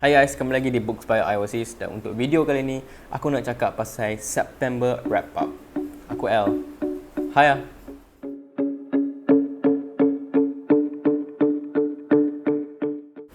Hai guys, kembali lagi di Books by IOSIS dan untuk video kali ni aku nak cakap pasal September Wrap Up. Aku L. Hai.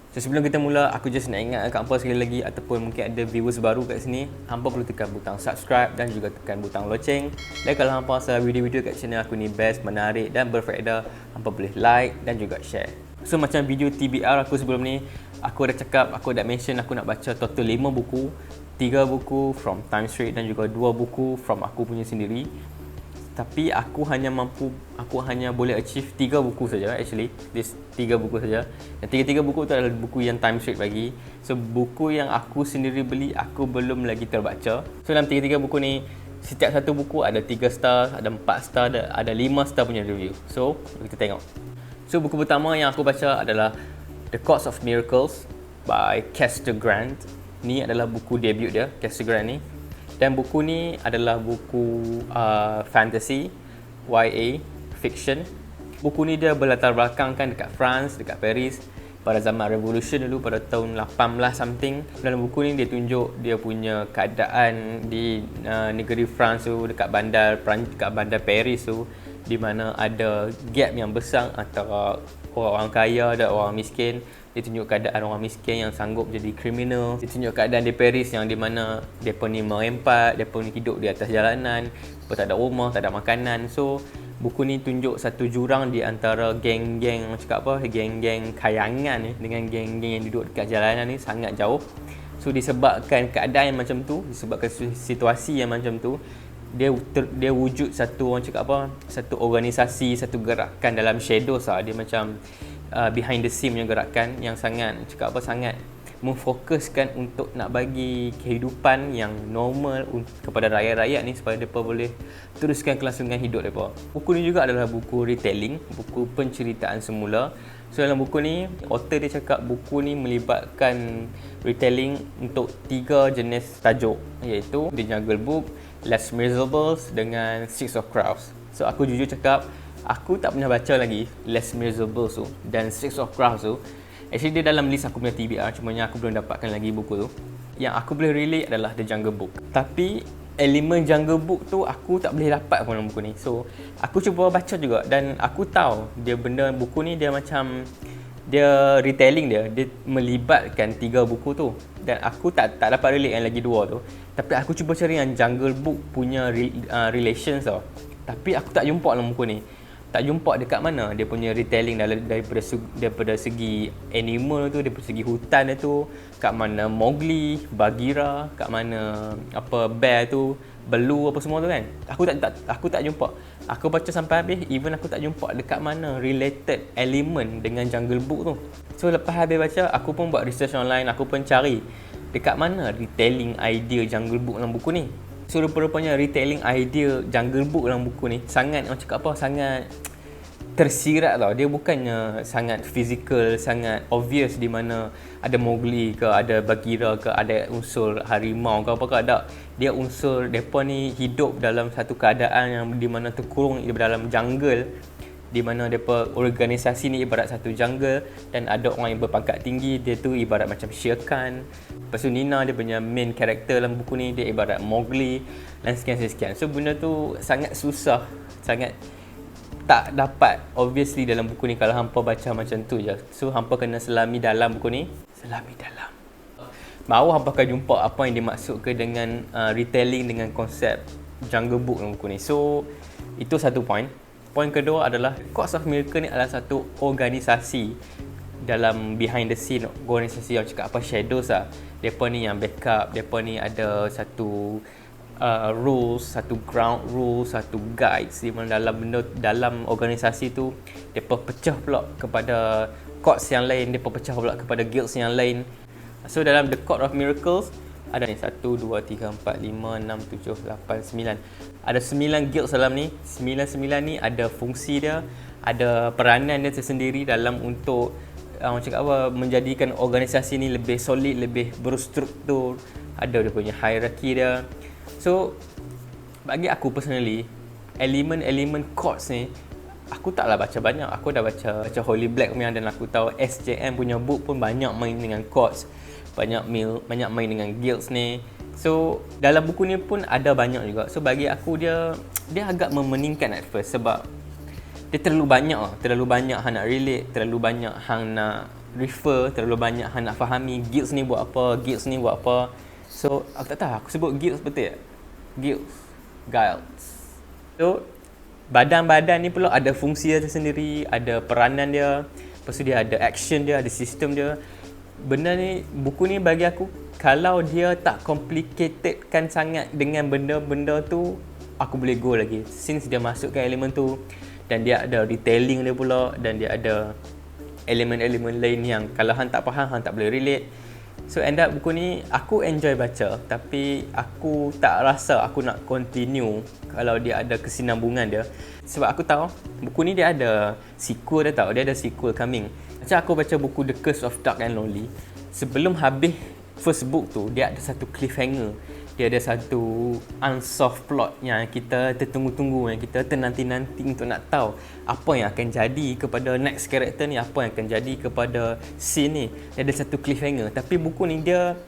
So sebelum kita mula, aku just nak ingat kat hampa sekali lagi ataupun mungkin ada viewers baru kat sini, hampa perlu tekan butang subscribe dan juga tekan butang loceng. Dan kalau hampa rasa video-video kat channel aku ni best, menarik dan berfaedah, hampa boleh like dan juga share. So macam video TBR aku sebelum ni, aku dah cakap, aku dah mention aku nak baca total 5 buku. 3 buku from Time Street dan juga 2 buku from aku punya sendiri. Tapi aku hanya boleh achieve 3 buku saja actually. This 3 buku saja. Dan 3 buku tu adalah buku yang Time Street bagi. So buku yang aku sendiri beli, aku belum lagi terbaca. So dalam 3 buku ni, setiap satu buku ada 3 star, ada 4 star, ada 5 star punya review. So kita tengok. So buku pertama yang aku baca adalah The Course of Miracles by Kester Grant. Ni adalah buku debut dia, Kester Grant ni. Dan buku ni adalah buku fantasy, YA, fiction. Buku ni dia berlatar belakangkan dekat France, dekat Paris pada zaman Revolution dulu, pada tahun 18 something. Dalam buku ni dia tunjuk dia punya keadaan di negeri France tu, dekat bandar Paris tu, di mana ada gap yang besar antara orang kaya dan orang miskin. Dia tunjuk keadaan orang miskin yang sanggup jadi kriminal. Dia tunjuk keadaan di Paris yang di mana mereka ni merempat, mereka ni hidup di atas jalanan, mereka tak ada rumah, tak ada makanan. So buku ni tunjuk satu jurang di antara geng-geng, geng-geng kayangan dengan geng-geng yang duduk dekat jalanan ni sangat jauh. So disebabkan keadaan yang macam tu, disebabkan situasi yang macam tu, dia wujud satu satu organisasi, satu gerakan dalam shadows lah. Dia macam behind the scene punya gerakan yang sangat memfokuskan untuk nak bagi kehidupan yang normal kepada rakyat-rakyat ni supaya mereka boleh teruskan kelangsungan hidup mereka. Buku ni juga adalah buku retelling, buku penceritaan semula. So dalam buku ni, author dia cakap buku ni melibatkan retelling untuk 3 jenis tajuk, iaitu The Jungle Book, Les Miserables dengan Six of Crows. So aku jujur cakap, aku tak pernah baca lagi Les Miserables tu dan Six of Crows tu. Actually dia dalam list aku punya TBR, cumanya aku belum dapatkan lagi buku tu. Yang aku boleh relate adalah The Jungle Book. Tapi elemen Jungle Book tu aku tak boleh dapat pun dalam buku ni. So aku cuba baca juga dan aku tahu buku ni dia macam dia retelling dia melibatkan 3 buku tu dan aku tak dapat relate yang lagi 2 tu. Tapi aku cuba cari yang Jungle Book punya relations tau. Tapi aku tak jumpa dalam buku ni. Tak jumpa dekat mana dia punya retelling daripada segi animal tu, daripada segi hutan tu, kat mana Mowgli, Bagheera, kat mana bear tu, Baloo apa semua tu kan. Aku tak jumpa. Aku baca sampai habis, even aku tak jumpa dekat mana related element dengan Jungle Book tu. So lepas habis baca, aku pun buat research online, aku pun cari dekat mana retelling idea Jungle Book dalam buku ni. So rupa-rupanya retelling idea Jungle Book dalam buku ni sangat sangat tersirat tau. Dia bukannya sangat fizikal, sangat obvious di mana ada Mowgli ke, ada Bagheera ke, ada unsur harimau ke apa ke, ada. Dia unsur mereka ni hidup dalam satu keadaan yang di mana terkurung dalam jungle, di mana mereka organisasi ni ibarat satu jungle dan ada orang yang berpangkat tinggi, dia tu ibarat macam Shere Khan. Lepas tu Nina, dia punya main character dalam buku ni, dia ibarat Mowgli dan sekian. So benda tu sangat susah, sangat tak dapat obviously dalam buku ni kalau hampa baca macam tu je. So hampa kena selami dalam buku ni, selami dalam. Baru hampa akan jumpa apa yang dimaksudkan dengan retelling dengan konsep Jungle Book dalam buku ni. So itu satu point. Point kedua adalah Course of Miracles ni adalah satu organisasi dalam behind the scene, organisasi yang cakap shadows lah. Mereka ni yang backup, mereka ni ada satu rules, satu ground rules, satu guides di mana dalam organisasi tu mereka pecah pula kepada courts yang lain, mereka pecah pula kepada guilds yang lain. So dalam The Court of Miracles ada ni 1, 2, 3, 4, 5, 6, 7, 8, 9. Ada 9 guilds dalam ni. 9 ni ada fungsi dia, ada peranan dia tersendiri dalam untuk menjadikan organisasi ni lebih solid, lebih berstruktur. Ada dia punya hierarchy dia. So bagi aku personally, elemen-elemen courts ni aku taklah baca banyak. Aku dah baca Holy Black punya dan aku tahu SJM punya book pun banyak main dengan courts. banyak main dengan guilds ni. So dalam buku ni pun ada banyak juga. So bagi aku dia agak memeningkan at first sebab dia terlalu banyak hang nak relate, terlalu banyak hang nak refer, terlalu banyak hang nak fahami guilds ni buat apa. So aku tak tahu aku sebut guilds betul tak? Guilds. So badan-badan ni pula ada fungsi dia sendiri, ada peranan dia, lepas tu dia ada action dia, ada sistem dia. Benda ni, buku ni bagi aku, kalau dia tak complicatedkan sangat dengan benda-benda tu, aku boleh go lagi. Since dia masukkan elemen tu, dan dia ada retelling dia pula, dan dia ada elemen-elemen lain yang kalau hang tak faham, hang tak boleh relate. So end up buku ni aku enjoy baca, tapi aku tak rasa aku nak continue kalau dia ada kesinambungan dia. Sebab aku tahu buku ni dia ada sequel dia tahu, dia ada sequel coming. Macam aku baca buku The Curse of Dark and Lonely, sebelum habis first book tu dia ada satu cliffhanger. Dia ada satu unsolved plot yang kita tertunggu-tunggu, yang kita ternanti-nanti untuk nak tahu apa yang akan jadi kepada next character ni, apa yang akan jadi kepada scene ni. Dia ada satu cliffhanger. Tapi buku ni dia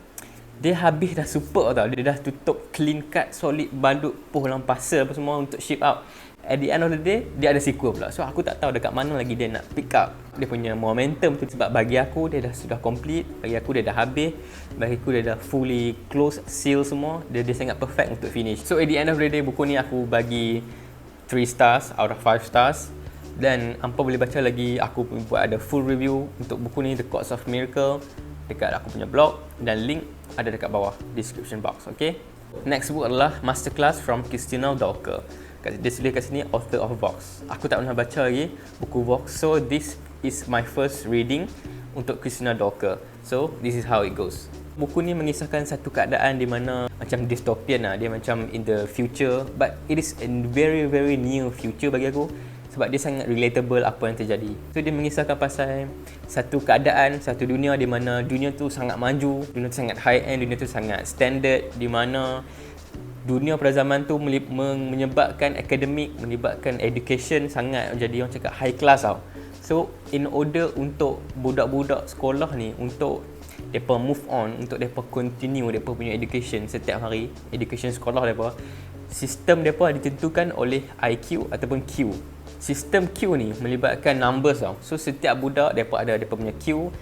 habis dah super tau. Dia dah tutup clean cut, solid, balut, dalam pasal apa semua untuk ship out. At the end of the day, dia ada sequel pula. So aku tak tahu dekat mana lagi dia nak pick up dia punya momentum tu. Sebab bagi aku dia dah sudah complete, bagi aku dia dah habis, bagi aku dia dah fully close, seal semua. Dia sangat perfect untuk finish. So at the end of the day, buku ni aku bagi 3 stars out of 5 stars. Dan hampa boleh baca lagi, aku buat ada full review untuk buku ni, The Course of Miracle, dekat aku punya blog, dan link ada dekat bawah description box. Okay, next book adalah Masterclass from Christina Dawker. Dia tulis kat sini author of Vox. Aku tak pernah baca lagi buku Vox, so this is my first reading untuk Christina Dawker. So this is how it goes. Buku ni mengisahkan satu keadaan di mana macam dystopian lah. Dia macam in the future, but it is in very very near future bagi aku. Sebab dia sangat relatable apa yang terjadi. So dia mengisahkan pasal satu keadaan, satu dunia di mana dunia tu sangat maju, dunia tu sangat high end, dunia tu sangat standard, di mana dunia pada zaman tu menyebabkan akademik, menyebabkan education sangat jadi orang cakap high class tau. So in order untuk budak-budak sekolah ni, untuk mereka move on, untuk mereka continue mereka punya education setiap hari, education sekolah mereka, sistem mereka ditentukan oleh IQ ataupun Q. Sistem Q ni melibatkan numbers tau. So setiap budak mereka ada mereka punya Q.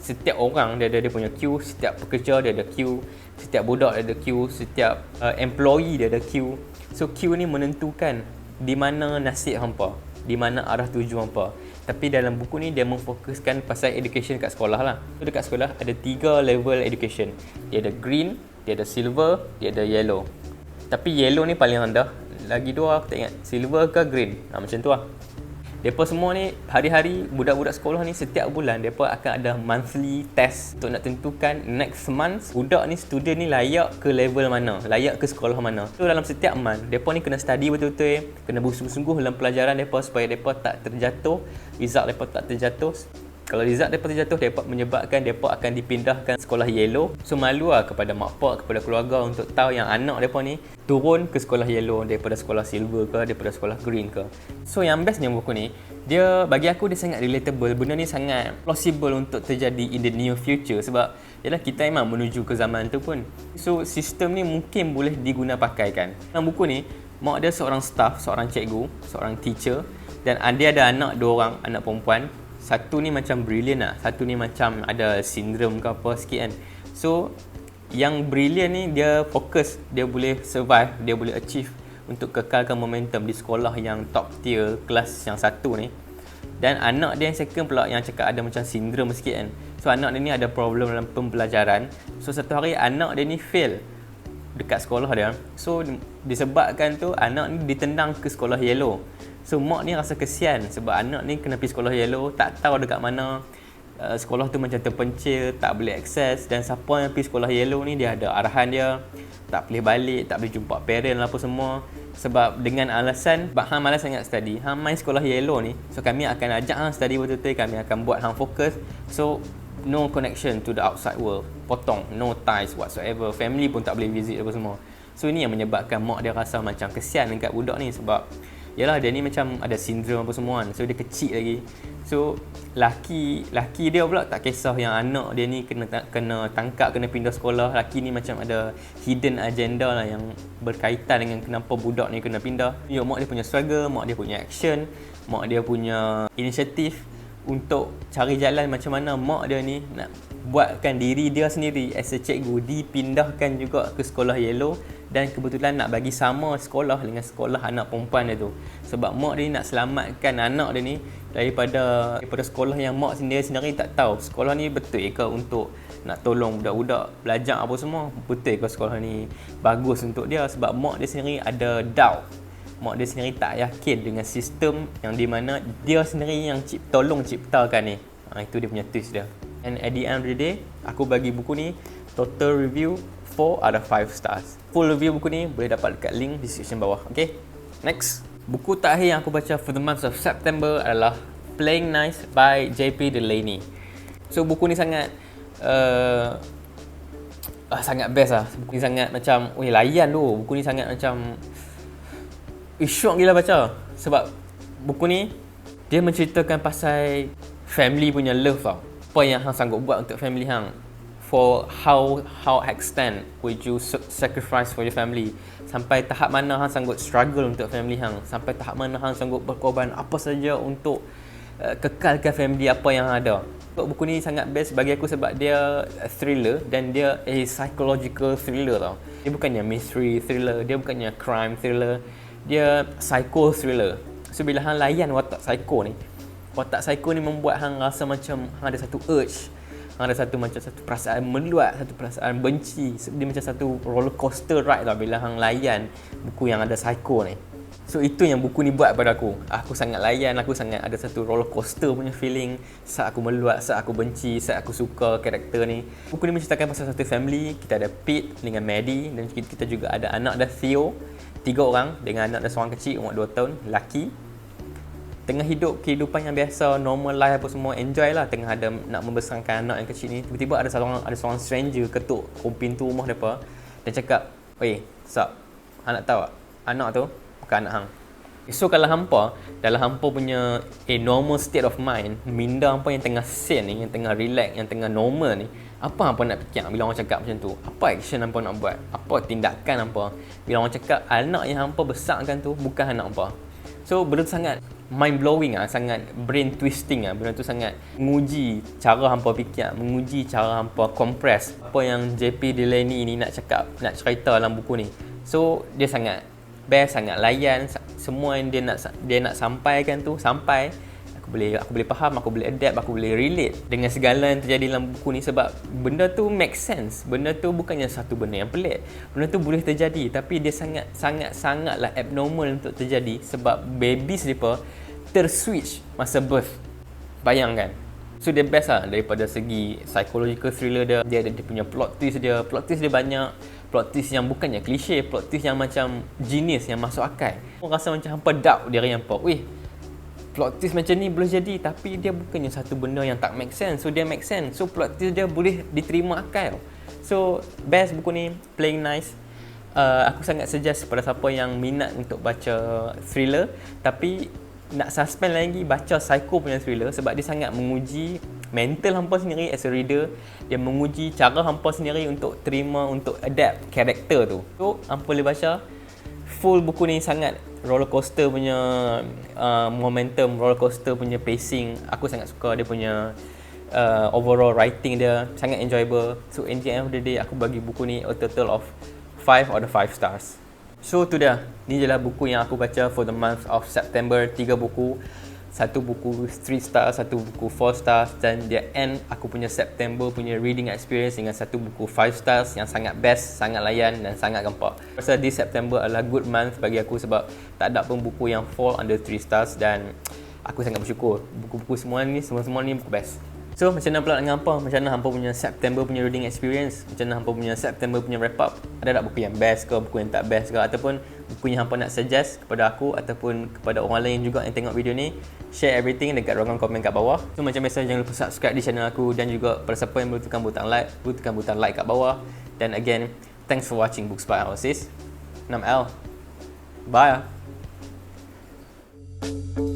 Setiap orang dia ada dia punya Q, setiap pekerja dia ada Q, setiap budak dia ada Q, setiap employee dia ada Q. So Q ni menentukan di mana nasib hampa, di mana arah tuju hampa. Tapi dalam buku ni dia memfokuskan pasal education kat sekolah lah. So dekat sekolah ada 3 level education. Dia ada green, dia ada silver, dia ada yellow. Tapi yellow ni paling rendah. Lagi 2 aku tak ingat, silver ke green. Macam tu lah. Mereka semua ni hari-hari, budak-budak sekolah ni setiap bulan mereka akan ada monthly test untuk nak tentukan next month budak ni, student ni layak ke level mana, layak ke sekolah mana. So dalam setiap month mereka ni kena study betul-betul, kena bersungguh-sungguh dalam pelajaran mereka supaya mereka tak terjatuh, result mereka tak terjatuh. Kalau result mereka terjatuh, mereka menyebabkan mereka akan dipindahkan sekolah yellow. So malu lah kepada mak pak, kepada keluarga untuk tahu yang anak mereka ni turun ke sekolah yellow daripada sekolah silver ke, daripada sekolah green ke. So yang bestnya buku ni, dia bagi aku dia sangat relatable. Benda ni sangat plausible untuk terjadi in the near future. Sebab yalah, kita memang menuju ke zaman tu pun. So sistem ni mungkin boleh diguna-pakaikan. Dalam buku ni, mak dia seorang staff, seorang cikgu, seorang teacher, dan dia ada anak 2 orang, anak perempuan. Satu ni macam brilliant lah, satu ni macam ada sindrom ke apa sikit kan. So yang brilliant ni dia fokus, dia boleh survive, dia boleh achieve untuk kekalkan momentum di sekolah yang top tier kelas yang satu ni. Dan anak dia yang second pula yang cakap ada macam sindrom sikit kan. So anak dia ni ada problem dalam pembelajaran. So satu hari anak dia ni fail dekat sekolah dia. So disebabkan tu anak ni ditendang ke sekolah yellow. So mak ni rasa kesian sebab anak ni kena pergi sekolah yellow, tak tahu dekat mana. Sekolah tu macam terpencil, tak boleh akses. Dan siapa yang pergi sekolah yellow ni dia ada arahan dia, tak boleh balik, tak boleh jumpa parent lah apa semua. Sebab dengan alasan hang malas sangat study, hang main sekolah yellow ni, so kami akan ajak hang study betul-betul, kami akan buat hang fokus. So no connection to the outside world, potong, no ties whatsoever, family pun tak boleh visit apa semua. So ini yang menyebabkan mak dia rasa macam kesian dekat budak ni sebab Yalah, dia ni macam ada sindrom apa semua kan. So dia kecil lagi. So laki dia pula tak kisah yang anak dia ni kena tangkap, kena pindah sekolah. Laki ni macam ada hidden agenda lah yang berkaitan dengan kenapa budak ni kena pindah. Mak dia punya struggle, mak dia punya action, mak dia punya inisiatif untuk cari jalan macam mana mak dia ni nak buatkan diri dia sendiri as a cikgu dipindahkan juga ke sekolah yellow, dan kebetulan nak bagi sama sekolah dengan sekolah anak perempuan dia tu. Sebab mak dia nak selamatkan anak dia ni daripada sekolah yang mak sendiri tak tahu sekolah ni betul ke untuk nak tolong budak-budak belajar apa semua, betul ke sekolah ni bagus untuk dia. Sebab mak dia sendiri ada doubt, mak dia sendiri tak yakin dengan sistem yang di mana dia sendiri yang tolong ciptakan ni. Itu dia punya twist dia. And at the end of the day, aku bagi buku ni total review 4 out of 5 stars. Full review buku ni boleh dapat dekat link description bawah. Okay, next. Buku terakhir yang aku baca for the month of September adalah Playing Nice by J.P. Delaney. So buku ni sangat sangat best lah. Buku ni sangat macam, layan tu. Buku ni sangat macam syok gila baca. Sebab buku ni dia menceritakan pasal family punya love tau. Apa yang hang sanggup buat untuk family hang. For how extent would you sacrifice for your family. Sampai tahap mana hang sanggup struggle untuk family hang. Sampai tahap mana hang sanggup berkorban apa saja untuk kekalkan family apa yang ada. Buku ni sangat best bagi aku sebab dia thriller dan dia psychological thriller tau. Dia bukannya mystery thriller, dia bukannya crime thriller, dia psycho thriller. So bila hang layan watak psycho ni membuat hang rasa macam hang ada satu urge, hang ada satu perasaan meluat, satu perasaan benci. Dia macam satu roller coaster ride tau bila hang layan buku yang ada psycho ni. So itu yang buku ni buat pada aku. Aku sangat layan, aku sangat ada satu roller coaster punya feeling. Saat aku meluat, saat aku benci, saat aku suka karakter ni. Buku ni menceritakan pasal satu family. Kita ada Pete dengan Maddie, dan kita juga ada anak dia Theo. 3 orang dengan anak dia seorang kecil umur 2 tahun, lelaki. Tengah hidup kehidupan yang biasa, normal life apa semua, enjoy lah. Tengah ada nak membesarkan anak yang kecil ni, tiba-tiba ada seorang stranger ketuk pintu rumah mereka dan cakap, "Sap, anak tahu tak? Anak tu bukan anak hang." So kalau hampa dalam hampa punya normal state of mind, minda hampa yang tengah sane ni, yang tengah relax, yang tengah normal ni, apa hampa nak fikir bila orang cakap macam tu? Apa action hampa nak buat? Apa tindakan hampa bila orang cakap anak yang hampa besarkan tu bukan anak hampa? So benda tu sangat mind blowing sangat brain twisting benda tu sangat menguji cara hampa fikir, menguji cara hampa compress apa yang JP Delaney ni nak cakap, nak cerita dalam buku ni. So dia sangat best, sangat layan. Semua yang dia nak sampaikan tu sampai. Aku boleh faham, aku boleh adapt, aku boleh relate dengan segala yang terjadi dalam buku ni. Sebab benda tu make sense. Benda tu bukannya satu benda yang pelik. Benda tu boleh terjadi, tapi dia sangatlah abnormal untuk terjadi. Sebab babies mereka terswitch masa birth. Bayangkan. So dia best lah daripada segi psychological thriller dia. Dia punya plot twist dia. Plot twist dia banyak. Plot twist yang bukannya klise. Plot twist yang macam genius, yang masuk akal. Aku rasa macam hampa doubt diri hampa. Plot twist macam ni boleh jadi, tapi dia bukannya satu benda yang tak make sense. So dia make sense. So plot twist dia boleh diterima akal. So best buku ni, Playing Nice. Aku sangat suggest kepada siapa yang minat untuk baca thriller tapi nak suspend lagi, baca psycho punya thriller. Sebab dia sangat menguji mental hampa sendiri as a reader. Dia menguji cara hampa sendiri untuk terima, untuk adapt karakter tu. So hampa boleh baca. Full buku ni sangat roller coaster punya momentum, roller coaster punya pacing. Aku sangat suka dia punya overall writing dia, sangat enjoyable. So in the end of the day, aku bagi buku ni a total of 5 out of 5 stars. So tu dia, ni je lah buku yang aku baca for the month of September. 3 buku, satu buku 3 stars, satu buku 4 stars, dan dia end aku punya September punya reading experience dengan satu buku 5 stars yang sangat best, sangat layan dan sangat gempak. Rasa di September adalah good month bagi aku sebab tak ada pun buku yang fall under 3 stars dan aku sangat bersyukur. Buku-buku semua ni buku best. So macam mana pula dengan hampa? Macam mana hampa punya September punya reading experience? Macam mana hampa punya September punya wrap up? Ada tak buku yang best ke, buku yang tak best ke, ataupun buku yang hampa nak suggest kepada aku ataupun kepada orang lain juga yang tengok video ni? Share everything dekat ruangan komen kat bawah. So macam biasa, jangan lupa subscribe di channel aku, dan juga pada siapa yang belum tekan butang like kat bawah. Dan again, thanks for watching Books by Oasis. 6L. Bye. Bye.